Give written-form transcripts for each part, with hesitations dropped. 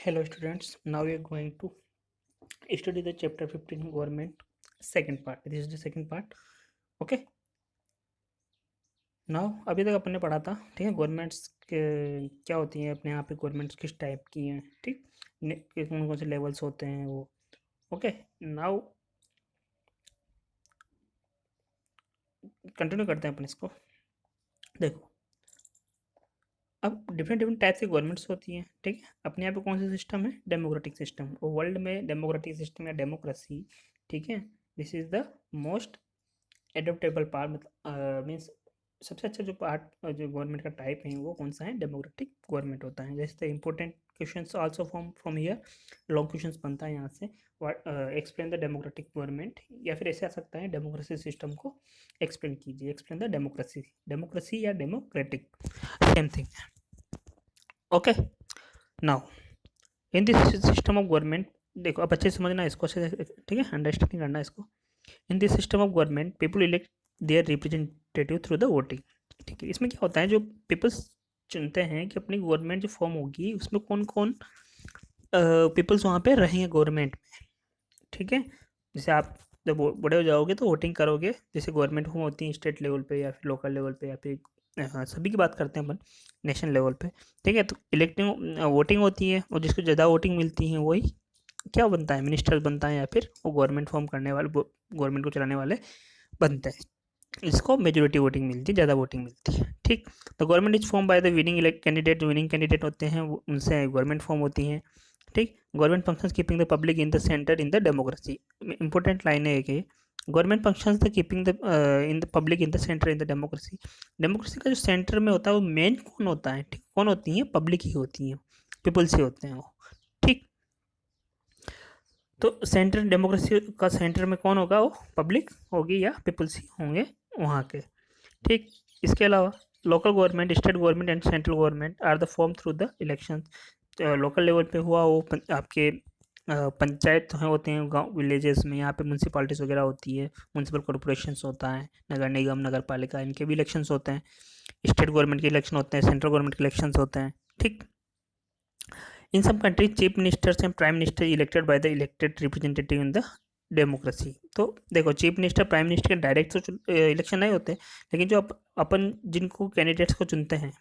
Hello students, now we are going to study the chapter 15 government second part. This is the second part. Okay. Now अभी तक अपन ने पढ़ा था, ठीक है, गवर्नमेंट्स के क्या होती हैं, अपने यहाँ पे गवर्नमेंट्स किस टाइप की हैं, ठीक, कौन कौन से लेवल्स होते हैं वो। ओके, नाउ कंटिन्यू करते हैं अपन इसको। देखो, अब डिफरेंट डिफरेंट टाइप की गवर्नमेंट्स होती हैं, ठीक है। अपने यहाँ पे कौन सा सिस्टम है, डेमोक्रेटिक सिस्टम। और वर्ल्ड में डेमोक्रेटिक सिस्टम या डेमोक्रेसी, ठीक है, this is the most adaptable part, मतलब मीन्स सबसे अच्छा जो पार्ट जो गवर्नमेंट का टाइप है वो कौन सा है, डेमोक्रेटिक गवर्नमेंट होता है। जैसे important questions also from here, long questions बनता है यहाँ से। एक्सप्लेन द डेमोक्रेटिक गवर्नमेंट, या फिर ऐसे आ सकता है डेमोक्रेसी सिस्टम को एक्सप्लेन कीजिए। एक्सप्लेन द डेमोक्रेसी, डेमोक्रेसी या डेमोक्रेटिक सेम थिंग है। Okay, now in this system of government, देखो अब अच्छे से समझना इसको, अच्छे से, ठीक है, अंडरस्टैंडिंग करना इसको। In this system of government people elect their representative through the voting, ठीक है। इसमें क्या होता है, जो पीपल्स चुनते हैं कि अपनी गवर्नमेंट जो फॉर्म होगी उसमें कौन कौन पीपल्स वहाँ पे रहेंगे गवर्नमेंट में, ठीक है। जैसे आप जब बड़े हो जाओगे तो वोटिंग करोगे, जैसे गवर्नमेंट फॉर्म होती है स्टेट लेवल पे या फिर लोकल लेवल पे या फिर हाँ सभी की बात करते हैं अपन, नेशनल लेवल पे, ठीक है। तो इलेक्टिंग वोटिंग होती है और जिसको ज़्यादा वोटिंग मिलती है वही क्या बनता है, मिनिस्टर बनता है या फिर वो गवर्नमेंट फॉर्म करने वाले, गवर्नमेंट को चलाने वाले बनते हैं। इसको मेजोरिटी वोटिंग मिलती है, ज़्यादा वोटिंग मिलती है, ठीक। The government is form by the winning candidate, जो विनिंग कैंडिडेट होते हैं उनसे गवर्नमेंट फॉर्म होती है, ठीक। Government functions keeping the public in the centre in the democracy, important line है कि government functions the keeping the in the public in the centre in the democracy. Democracy का जो सेंटर में होता है वो मेन कौन होता है, ठीक, कौन होती है, पब्लिक ही होती है, पीपल्स ही होते हैं वो, ठीक। तो सेंटर डेमोक्रेसी का सेंटर में कौन होगा, वो पब्लिक होगी या पीपल्स ही होंगे वहाँ के, ठीक। इसके अलावा local government, state government and central government are the form through the election. Local level पे हुआ वो आपके पंचायत होते हैं गांव विलेजेस में, यहाँ पे म्यूनसिपालिटीज़ वगैरह होती है, म्यूनसिपल कॉर्पोरेशंस होता है, नगर निगम, नगर पालिका, इनके भी इलेक्शंस होते हैं। स्टेट गवर्नमेंट के इलेक्शन होते हैं, सेंट्रल गवर्नमेंट के इलेक्शंस होते हैं, ठीक। In some countries chief ministers and prime minister elected by the elected representative in the democracy. तो देखो, चीफ मिनिस्टर प्राइम मिनिस्टर के डायरेक्ट तो इलेक्शन नहीं होते, लेकिन जो अपन जिनको कैंडिडेट्स को चुनते हैं,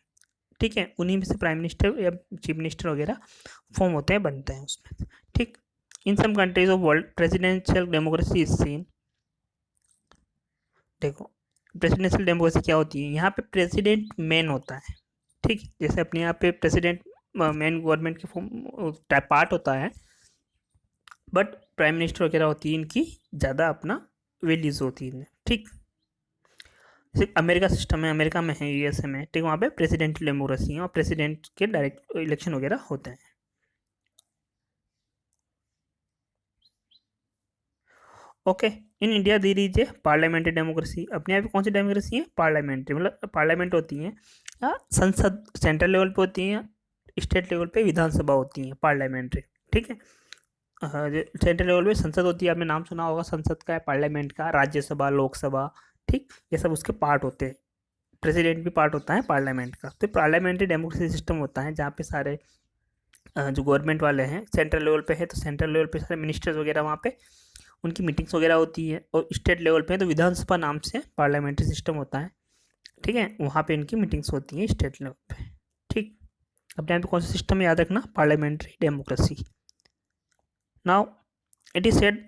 ठीक है, उन्हीं में से प्राइम मिनिस्टर या चीफ मिनिस्टर वगैरह फॉर्म होते हैं, बनते हैं उसमें, ठीक। In some countries of world presidential democracy is seen. देखो, प्रेसिडेंशियल डेमोक्रेसी क्या होती है, यहाँ पे प्रेसिडेंट मेन होता है, ठीक। जैसे अपने यहाँ पे प्रेसिडेंट मेन गवर्नमेंट के फॉर्म पार्ट होता है, बट प्राइम मिनिस्टर वगैरह होती है, इनकी ज़्यादा अपना वैल्यूज होती है, ठीक। जैसे अमेरिका सिस्टम है, अमेरिका में है, यूएसए में, ठीक, वहाँ पे प्रेसिडेंट डेमोक्रेसी है और प्रेसिडेंट के डायरेक्ट इलेक्शन वगैरह होते हैं। ओके, इन इंडिया दे दीजिए पार्लियामेंट्री डेमोक्रेसी। अपने यहाँ पे कौन सी डेमोक्रेसी है, पार्लियामेंट्री, मतलब पार्लियामेंट होती है या संसद सेंट्रल लेवल पे होती है, स्टेट लेवल पे विधानसभा होती है, पार्लियामेंट्री, ठीक है। सेंट्रल लेवल पे संसद होती है, आपने नाम सुना होगा संसद का, पार्लियामेंट का, राज्यसभा, लोकसभा, ठीक, ये सब उसके पार्ट होते हैं। प्रेसिडेंट भी पार्ट होता है पार्लियामेंट का। तो पार्लियामेंट्री डेमोक्रेसी सिस्टम होता है जहाँ पे सारे जो गवर्नमेंट वाले हैं सेंट्रल लेवल पे है, तो सेंट्रल लेवल पे सारे मिनिस्टर्स वगैरह वहाँ पे उनकी मीटिंग्स वगैरह होती है, और स्टेट लेवल पे तो विधानसभा नाम से पार्लियामेंट्री सिस्टम होता है, ठीक है, वहाँ पे इनकी मीटिंग्स होती हैं स्टेट लेवल पे, ठीक। अपने यहाँ पे कौन सा सिस्टम है याद रखना, parliamentary democracy. Now it is said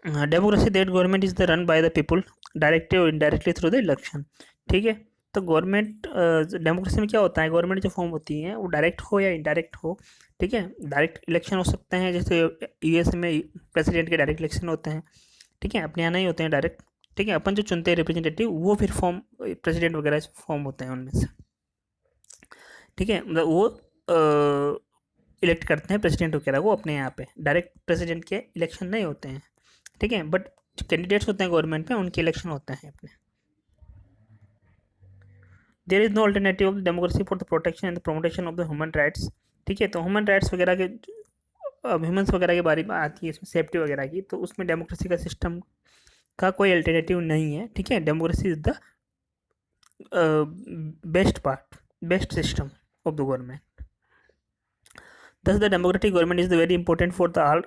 democracy that government is the run by the people directly और इनडायरेक्टली थ्रू द इलेक्शन, ठीक है। तो गवर्नमेंट डेमोक्रेसी में क्या होता है, गवर्नमेंट जो फॉर्म होती है वो डायरेक्ट हो या इनडायरेक्ट हो, ठीक है। डायरेक्ट इलेक्शन हो सकते हैं, जैसे यूएस में प्रेसिडेंट के डायरेक्ट इलेक्शन होते हैं, ठीक है, अपने यहाँ नहीं होते हैं डायरेक्ट, ठीक है। अपन जो चुनते हैं रिप्रेजेंटेटिव वो फिर फॉर्म प्रेसिडेंट वगैरह फॉर्म होते हैं उनमें से, ठीक है, मतलब वो इलेक्ट करते हैं प्रेसिडेंट वगैरह वो अपने यहाँ पे, डायरेक्ट प्रेसिडेंट के इलेक्शन नहीं होते हैं, ठीक है। बट जो कैंडिडेट्स होते हैं गवर्नमेंट में उनके इलेक्शन होते हैं अपने। There is no alternative of democracy for the protection and the promotion of the human rights, ठीक है। तो ह्यूमन राइट्स वगैरह के ह्यूमन्स वगैरह के बारे में आती है इसमें, सेफ्टी वगैरह की, तो उसमें डेमोक्रेसी का सिस्टम का कोई अल्टरनेटिव नहीं है, ठीक है। Democracy is the best part, best system of the government. Thus, the democratic government is very important for the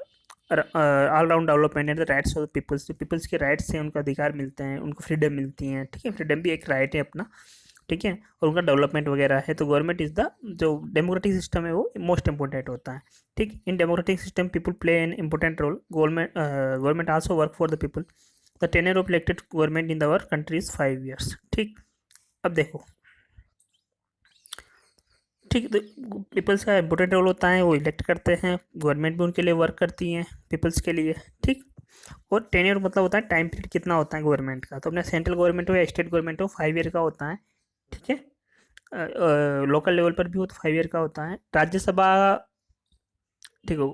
all round development and the rights of the peoples. जो peoples के rights से उनको अधिकार मिलते हैं, उनको फ्रीडम मिलती हैं, ठीक है, फ्रीडम भी एक राइट है अपना, ठीक है, और उनका डेवलपमेंट वगैरह है। तो गवर्नमेंट इज द जो डेमोक्रेटिक सिस्टम है वो मोस्ट इंपॉर्टेंट होता है, ठीक। In democratic system people play an important role. Government also work for the people. The tenure of elected government in our country is 5 years, ठीक। अब देखो, ठीक, तो पीपल्स का इंपॉर्टेंट रोल होता है, वो इलेक्ट करते हैं, गवर्नमेंट भी उनके लिए वर्क करती है पीपल्स के लिए, ठीक। और टेन्योर मतलब होता है टाइम पीरियड कितना होता है गवर्नमेंट का। तो अपने सेंट्रल गवर्नमेंट हो या स्टेट गवर्नमेंट हो, 5 year का होता है, ठीक है। लोकल लेवल पर भी हो तो 5 year का होता है। राज्यसभा, ठीक हो,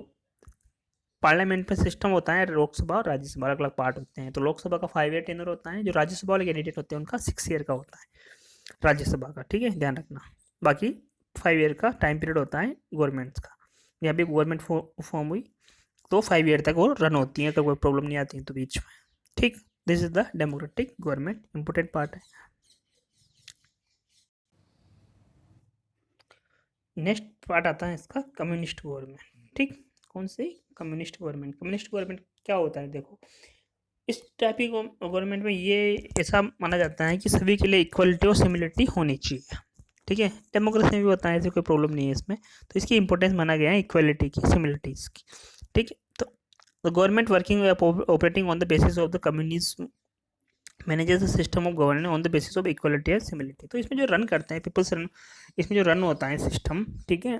पार्लियामेंट में सिस्टम होता है, लोकसभा और राज्यसभा अलग अलग पार्ट होते हैं। तो लोकसभा का 5 year टेन्योर होता है, जो राज्यसभा वाले कैंडिडेट होते हैं उनका 6 year का होता है राज्यसभा का, ठीक है, ध्यान रखना। बाकी 5 year का टाइम पीरियड होता है गवर्नमेंट्स का। यहाँ भी गवर्नमेंट फॉर्म हुई तो 5 year तक वो रन होती है, अगर कोई प्रॉब्लम नहीं आती है तो बीच में, ठीक। This is the democratic government, important part है। नेक्स्ट पार्ट आता है इसका कम्युनिस्ट गवर्नमेंट, ठीक। कौन सी? Communist government. कम्युनिस्ट गवर्नमेंट क्या होता है? देखो, इस टाइप की गवर्नमेंट में ये ऐसा माना जाता है कि सभी के लिए इक्वलिटी और सिमिलरिटी होनी चाहिए, ठीक है। डेमोक्रेसी में भी होता है, ऐसे कोई प्रॉब्लम नहीं है इसमें। तो इसकी इंपॉर्टेंस माना गया है इक्वलिटी की, सिमिलरिटीज की, ठीक है। तो the government working operating on the basis of the communism manages the system of governance on the basis of equality and similarity. तो इसमें जो रन करते हैं पीपल्स रन, इसमें जो रन होता है सिस्टम, ठीक है,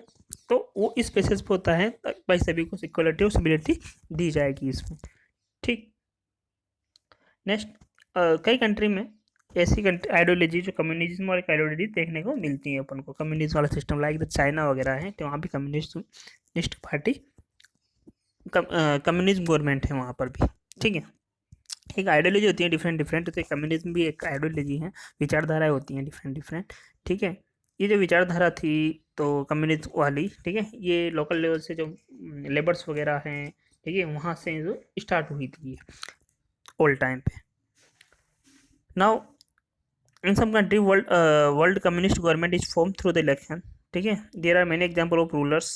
तो वो इस बेसिस पे होता है भाई सभी को इक्वलिटी और सिमिलरिटी दी जाएगी इसमें, ठीक। नेक्स्ट, कई कंट्री में ऐसी आइडियोलॉजी जो कम्युनिज्म और आइडियोलॉजी देखने को मिलती है अपन को। कम्युनिज्म वाला सिस्टम लाइक द चाइना वगैरह है, तो वहाँ भी कम्युनिस्ट पार्टी, कम्युनिज्म गवर्नमेंट है वहाँ पर भी, ठीक है। एक आइडियोलॉजी होती है डिफरेंट डिफरेंट, तो कम्युनिज्म भी एक आइडियोलॉजी है, विचारधाराएं होती हैं डिफरेंट डिफरेंट, ठीक है। ये जो विचारधारा थी तो कम्युनिज्म वाली, ठीक है, ये लोकल लेवल से जो लेबर्स वगैरह हैं, ठीक है, वहाँ से जो स्टार्ट हुई थी ओल्ड टाइम पे। Now in some country world communist government is form through the election, ठीक है। There are many example of rulers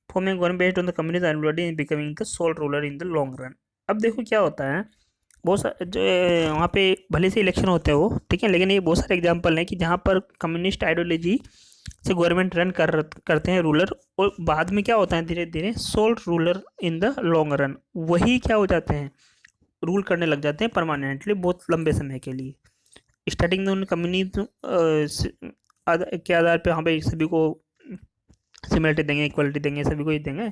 forming government based on the communist ideology in becoming the sole ruler in the long run. अब देखो क्या होता है, बहुत सारे जो वहाँ पे भले से इलेक्शन होते हैं वो, ठीक है, लेकिन ये बहुत सारे एग्जाम्पल हैं कि जहाँ पर कम्युनिस्ट आइडियोलॉजी से गवर्नमेंट रन करते हैं रूलर, और बाद में क्या होता है धीरे धीरे sole ruler in the long run, वही क्या हो जाते हैं, रूल करने लग जाते हैं परमानेंटली, बहुत लंबे समय के लिए। स्टार्टिंग में उन्होंने कम्युनिज्म के आधार पे हाँ भाई सभी को सिमिलरिटी देंगे, इक्वलिटी देंगे, सभी को ही देंगे,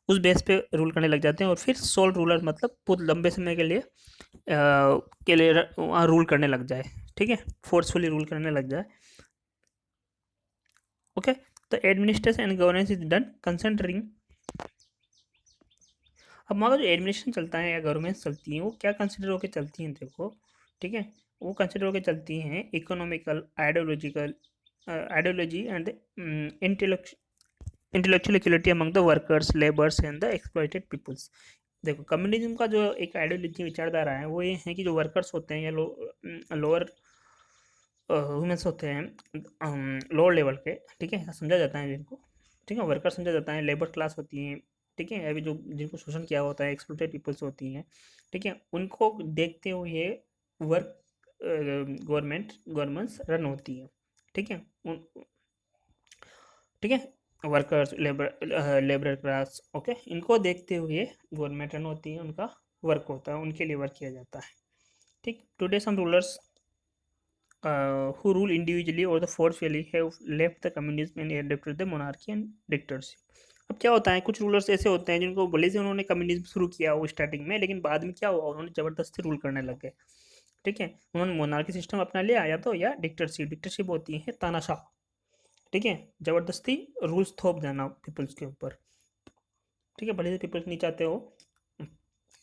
उस बेस पे रूल करने लग जाते हैं। और फिर सोल रूलर मतलब बहुत लंबे समय के लिए वहाँ रूल करने लग जाए, ठीक है, फोर्सफुली रूल करने लग जाए, okay. The administration and governance is done concentrating. अब हमारा जो एडमिनिस्ट्रेशन चलता है या गवर्नेंस चलती है वो क्या कंसिडर होकर चलती हैं, देखो, ठीक है, वो कंसिडर होकर चलती हैं economical, ideology and intellectual equality among the workers, labours and the exploited peoples. देखो, कम्युनिज्म का जो एक आइडियोलॉजी विचारधारा है वो ये है कि जो वर्कर्स होते हैं या लोअर ह्यूमन्स होते हैं लोअर लेवल के, ठीक है, समझा जाता है जिनको, ठीक है, वर्कर समझा जाता है, लेबर क्लास होती है, ठीक है, अभी जो जिनको शोषण किया होता है एक्सप्लॉइटेड पीपल्स होती हैं, ठीक है, उनको देखते हुए वर्क गवर्नमेंट्स रन होती है, ठीक है, ठीक है, वर्कर्स, लेबर क्लास, ओके, इनको देखते हुए गवर्नमेंट रन होती है, उनका वर्क होता है, उनके लिए वर्क किया जाता है, ठीक। Today some rulers who rule individually or the forcefully have left the communism and adopted the monarchy and dictatorship। अब क्या होता है, कुछ रूलर्स ऐसे होते हैं जिनको भले से उन्होंने कम्युनिज्म शुरू किया वो स्टार्टिंग में, लेकिन बाद में क्या हुआ, उन्होंने ज़बरदस्ती रूल करने लग गए, ठीक है, उन्होंने मोनार्की सिस्टम अपना लिया, या तो या डिक्टेटरशिप होती है तानाशाह, ठीक है, ज़बरदस्ती रूल्स थोप देना पीपल्स के ऊपर, ठीक है, भले से पीपल्स नहीं चाहते हो,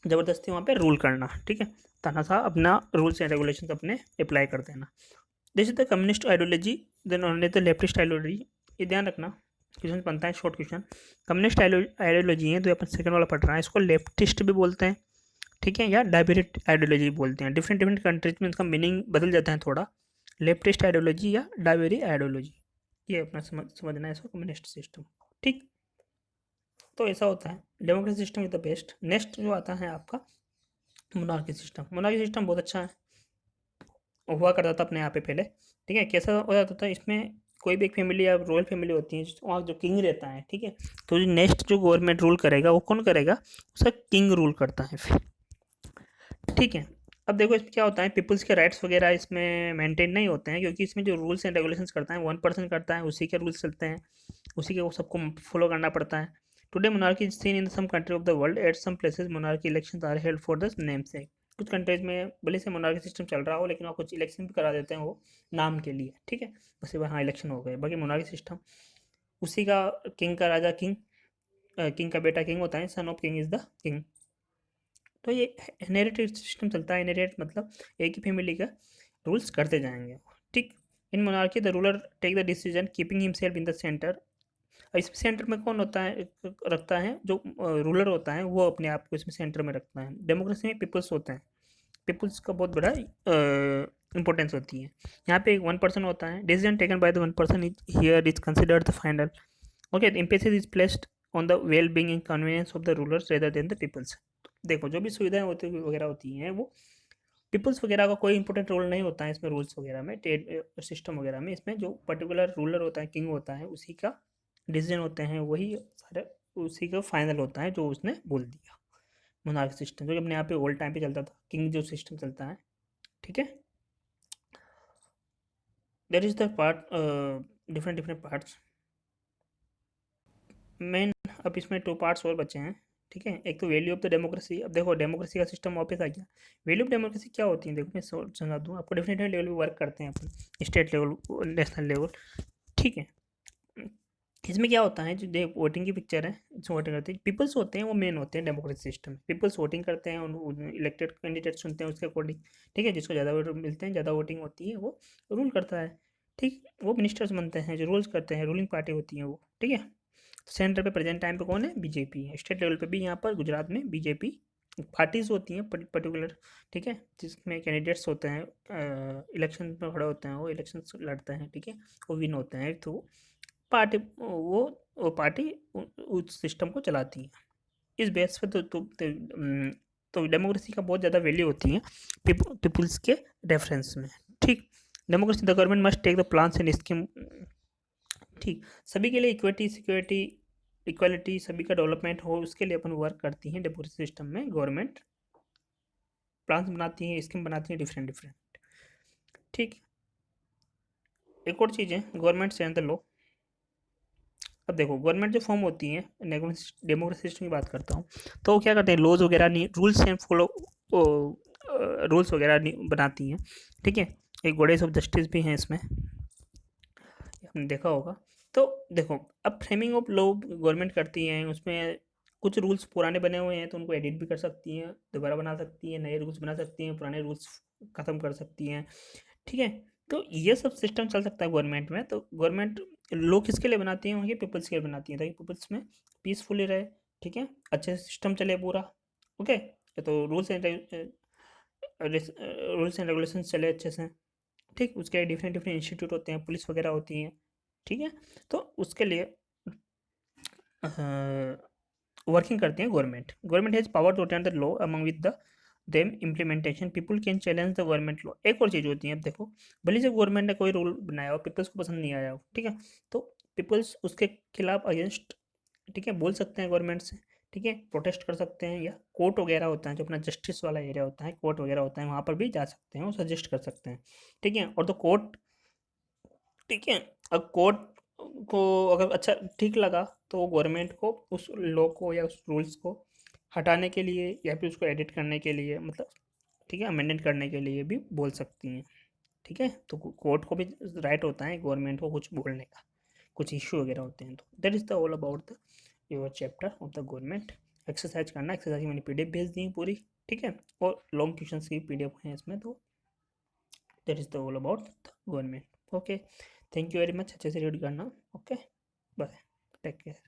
ज़बरदस्ती वहाँ पे रूल करना, ठीक है, तानाशाह अपना रूल्स एंड रेगुलेशंस अपने अप्लाई कर देना। This is the communist ideology, then only the leftist ideology. ये ध्यान रखना, क्वेश्चन बनता है शॉर्ट क्वेश्चन। कम्युनिस्ट आइडियोलॉजी है, तो अपन सेकंड वाला पढ़ रहा है, इसको लेफ्टिस्ट भी बोलते हैं, ठीक है, या डायबेटिक आइडियोलॉजी बोलते हैं। डिफरेंट डिफरेंट कंट्रीज में इसका मीनिंग बदल जाता है थोड़ा, लेफ्टिस्ट आइडियोलॉजी या डायबेरी आइडियोलॉजी, ये अपना समझना है इसको, कम्युनिस्ट सिस्टम। ठीक, तो ऐसा होता है, democracy system is the best. Next जो आता है आपका मोनार्की सिस्टम। मोनार्की सिस्टम बहुत अच्छा है, हुआ करता था अपने यहाँ पे पहले। ठीक है, कैसा हो जाता था इसमें, कोई भी एक फैमिली या रॉयल फैमिली होती है, वहाँ जो किंग रहता है, ठीक है, तो जो नेक्स्ट जो गवर्नमेंट रूल करेगा वो कौन करेगा, उसका किंग रूल करता है फिर। ठीक है, अब देखो इसमें क्या होता है, पीपल्स के राइट्स वगैरह इसमें मेंटेन नहीं होते हैं, क्योंकि इसमें जो रूल्स एंड रेगुलेशंस करता है 1% करता है, उसी के रूल्स चलते हैं, उसी के वो सबको फॉलो करना पड़ता है। Today monarchy is seen in some country of the world, at some places monarchy elections are held for the name sake. कुछ कंट्रीज में भले से मोनार्की सिस्टम चल रहा हो, लेकिन वहाँ कुछ इलेक्शन भी करा देते हैं वो नाम के लिए। ठीक है, बस वहाँ इलेक्शन हो गए, बाकी मोनार्की सिस्टम उसी का, किंग का राजा किंग, किंग का बेटा किंग होता है, son of king is the king. तो ये इनहेरिटेड सिस्टम चलता है, इनहेरिट मतलब एक ही फैमिली का रूल्स करते जाएंगे। ठीक, in monarchy the ruler take the decision keeping himself in the centre. इसमें सेंटर में कौन होता है, रखता है जो रूलर होता है, वो अपने आप को इसमें सेंटर में रखता है। डेमोक्रेसी में पीपल्स होते हैं, पीपल्स का बहुत बड़ा इंपॉर्टेंस होती है। यहाँ पे 1% होता है, decision taken by the 1% is here is considered the final. Okay, emphasis is placed on the well being and convenience of the rulers rather than the peoples. देखो जो भी सुविधाएं होती वगैरह होती हैं, वो पीपल्स वगैरह का कोई इंपॉर्टेंट रोल नहीं होता है इसमें, रूल्स वगैरह में, ट्रेड सिस्टम वगैरह में। इसमें जो पर्टिकुलर रूलर होता है, किंग होता है, उसी का डिसीजन होते हैं, वही सारे उसी का फाइनल होता है जो उसने बोल दिया। मोनार्क सिस्टम जो कि अपने यहाँ पे ओल्ड टाइम पे चलता था, किंग जो सिस्टम चलता है। ठीक है, there is the part, different different parts main. अब इसमें 2 पार्ट्स और बचे हैं। ठीक है, एक तो वैल्यू ऑफ द डेमोक्रेसी। अब देखो डेमोक्रेसी का सिस्टम वापस आ गया। वैल्यू ऑफ डेमोक्रेसी क्या होती है, देखो मैं समझा दूँ आपको। डिफरेंट डिफरेंट लेवल पे वर्क करते हैं अपन, स्टेट लेवल, नेशनल लेवल। ठीक है, इसमें क्या होता है, जो देख वोटिंग की पिक्चर है, जो वोटिंग करते हैं पीपल्स होते हैं, वो मेन होते हैं डेमोक्रेसी सिस्टम में। पीपल्स वोटिंग करते हैं, इलेक्टेड कैंडिडेट चुनते हैं उसके अकॉर्डिंग। ठीक है, जिसको ज़्यादा वोट मिलते हैं, ज़्यादा वोटिंग होती है, वो रूल करता है। ठीक, वो मिनिस्टर्स बनते हैं जो रूल्स करते हैं, रूलिंग पार्टी होती है वो। ठीक है, सेंटर पे प्रेजेंट टाइम पे कौन है, बीजेपी है। स्टेट लेवल पे भी यहाँ पर गुजरात में बीजेपी पार्टीज होती हैं पर्टिकुलर। ठीक है, जिसमें कैंडिडेट्स होते हैं, इलेक्शन में खड़े होते हैं, वो इलेक्शन लड़ते हैं। ठीक है, वो विन होते हैं, तो पार्टी वो पार्टी उस सिस्टम को चलाती है। इस बेस पे तो डेमोक्रेसी का बहुत ज़्यादा वैल्यू होती है पीपल्स के रेफरेंस में। ठीक, democracy the government must take the plans and scheme. ठीक, सभी के लिए इक्विटी सिक्योरिटी इक्वालिटी, सभी का डेवलपमेंट हो, उसके लिए अपन वर्क करती हैं। डेमोक्रेसी सिस्टम में गवर्नमेंट प्लान्स बनाती है, स्कीम बनाती है, डिफरेंट डिफरेंट। ठीक, एक और चीज़ है, गवर्नमेंट एंड द लॉ। अब देखो गवर्नमेंट जो फॉर्म होती है, डेमोक्रेसी सिस्टम की बात करता हूँ, तो वो क्या करते हैं, लॉज वगैरह नहीं, रूल्स एंड फॉलो, रूल्स वगैरह बनाती हैं। ठीक है, एक गॉडेस ऑफ जस्टिस भी हैं इसमें, आपने देखा होगा। तो देखो अब फ्रेमिंग ऑफ लॉ गवर्नमेंट करती है, उसमें कुछ रूल्स पुराने बने हुए हैं तो उनको एडिट भी कर सकती हैं, दोबारा बना सकती हैं, नए रूल्स बना सकती हैं, पुराने रूल्स ख़त्म कर सकती हैं। ठीक है, तो ये सब सिस्टम चल सकता है गवर्नमेंट में। तो गवर्नमेंट लॉ किसके लिए बनाती है, वहीं पीपल्स के लिए बनाती है, ताकि पीपल्स में पीसफुली रहे। ठीक है, अच्छे से सिस्टम चले पूरा। ओके, तो रूल्स एंड रेगुलेशन चले अच्छे से। ठीक, उसके डिफरेंट डिफरेंट इंस्टीट्यूट होते हैं, पुलिस वगैरह होती हैं। ठीक है, तो उसके लिए वर्किंग करते हैं government. Government has power to attend the law among with the them implementation, people can challenge the government law. एक और चीज़ होती है, अब देखो भले से गवर्नमेंट ने कोई रूल बनाया हो, पीपल्स को पसंद नहीं आया हो, ठीक है, तो पीपल्स उसके खिलाफ अगेंस्ट, ठीक है, बोल सकते हैं गवर्नमेंट से। ठीक है, प्रोटेस्ट कर सकते हैं, या कोर्ट वगैरह होता है जो अपना जस्टिस वाला एरिया होता है, कोर्ट वगैरह होता है, वहाँ पर भी जा सकते हैं और सजेस्ट कर सकते हैं। ठीक है, और तो कोर्ट, ठीक है, अब कोर्ट को अगर अच्छा ठीक लगा तो वो गवर्नमेंट को उस लॉ को या उस रूल्स को हटाने के लिए, या फिर उसको एडिट करने के लिए, मतलब ठीक है, अमेंडेड करने के लिए भी बोल सकती हैं। ठीक है, तो कोर्ट को भी राइट होता है गवर्नमेंट को कुछ बोलने का, कुछ इश्यू वगैरह होते हैं। तो that is the all about the your chapter of the government. Exercise करना, एक्सरसाइज की मैंने पीडीएफ भेज दी है पूरी। ठीक है, और लॉन्ग क्वेश्चन की पीडीएफ है इसमें। तो that is the all about the government. Okay, thank you very much, अच्छे से रीड करना। Okay, bye, take care.